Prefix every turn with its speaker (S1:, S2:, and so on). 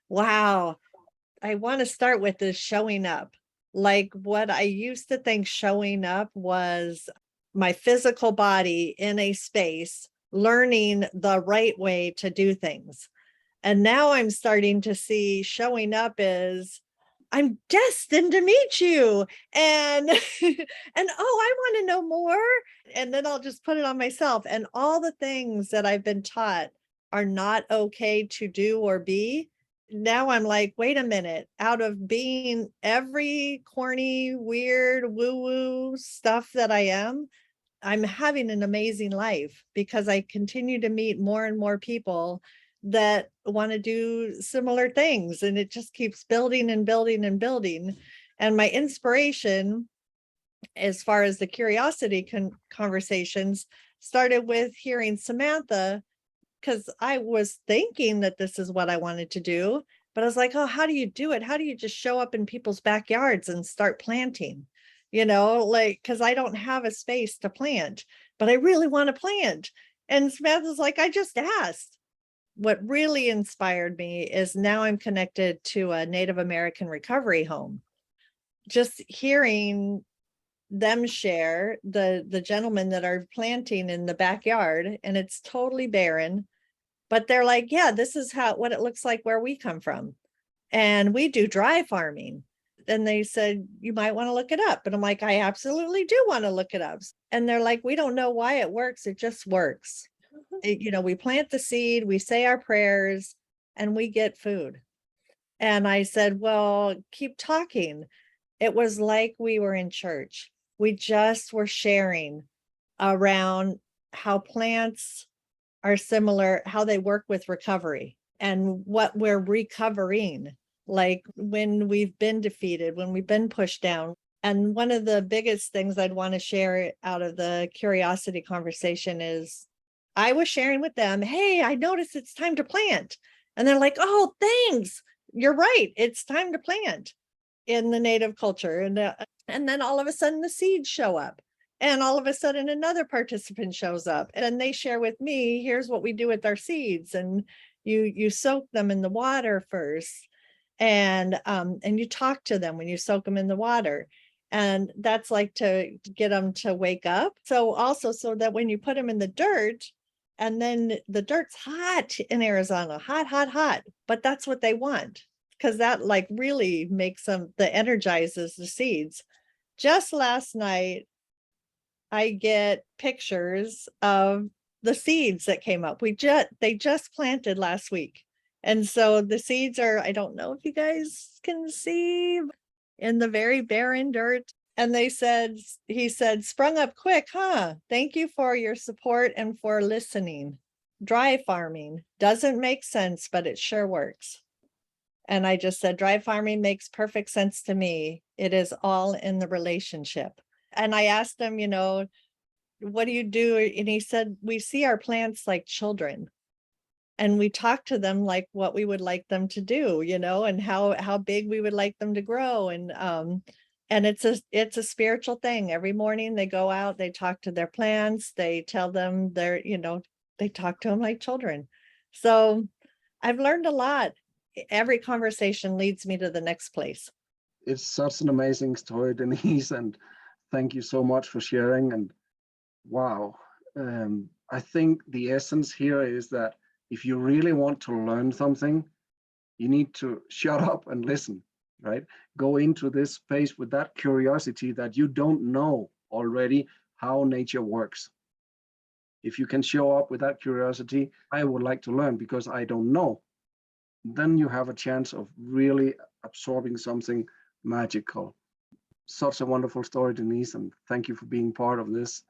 S1: Wow. I want to start with this showing up. Like what I used to think showing up was my physical body in a space, learning the right way to do things. And now I'm starting to see showing up is I'm destined to meet you. And and oh, I want to know more. And then I'll just put it on myself. And all the things that I've been taught are not okay to do or be. Now I'm like, wait a minute, out of being every corny, weird, woo-woo stuff that I am, I'm having an amazing life because I continue to meet more and more people that want to do similar things. And it just keeps building and building and building. And my inspiration, as far as the curiosity conversations, started with hearing Samantha, because I was thinking that this is what I wanted to do. But I was like, oh, how do you do it? How do you just show up in people's backyards and start planting? Like, because I don't have a space to plant, but I really want to plant. And Samantha's like, I just asked. What really inspired me is now I'm connected to a Native American recovery home. Just hearing them share the gentlemen that are planting in the backyard, and it's totally barren, but they're like, yeah, this is what it looks like where we come from. And we do dry farming. And they said, you might want to look it up. And I'm like, I absolutely do want to look it up. And they're like, we don't know why it works. It just works. We plant the seed, we say our prayers, and we get food. And I said, well, keep talking. It was like we were in church. We just were sharing around how plants are similar, how they work with recovery and what we're recovering, like when we've been defeated, when we've been pushed down. And one of the biggest things I'd want to share out of the curiosity conversation is I was sharing with them, hey, I noticed it's time to plant. And they're like, oh, thanks. You're right. It's time to plant in the native culture. And then all of a sudden the seeds show up. And all of a sudden another participant shows up and they share with me, here's what we do with our seeds. And you soak them in the water first. And you talk to them when you soak them in the water. And that's like to get them to wake up. So also so that when you put them in the dirt, and then the dirt's hot in Arizona, hot, hot, hot. But that's what they want, because that like really makes them, that energizes the seeds. Just last night, I get pictures of the seeds that came up. They just planted last week. And so the seeds are, I don't know if you guys can see, in the very barren dirt. And he said, sprung up quick, huh? Thank you for your support and for listening. Dry farming doesn't make sense, but it sure works. And I just said, dry farming makes perfect sense to me. It is all in the relationship. And I asked him, what do you do? And he said, we see our plants like children. And we talk to them like what we would like them to do, and how big we would like them to grow. And it's a spiritual thing. Every morning they go out, they talk to their plants, they tell them they talk to them like children. So I've learned a lot. Every conversation leads me to the next place.
S2: It's such an amazing story, Denise, and thank you so much for sharing. And wow, I think the essence here is that if you really want to learn something, you need to shut up and listen, right? Go into this space with that curiosity that you don't know already how nature works. If you can show up with that curiosity, I would like to learn because I don't know, then you have a chance of really absorbing something magical. Such a wonderful story, Denise, and thank you for being part of this.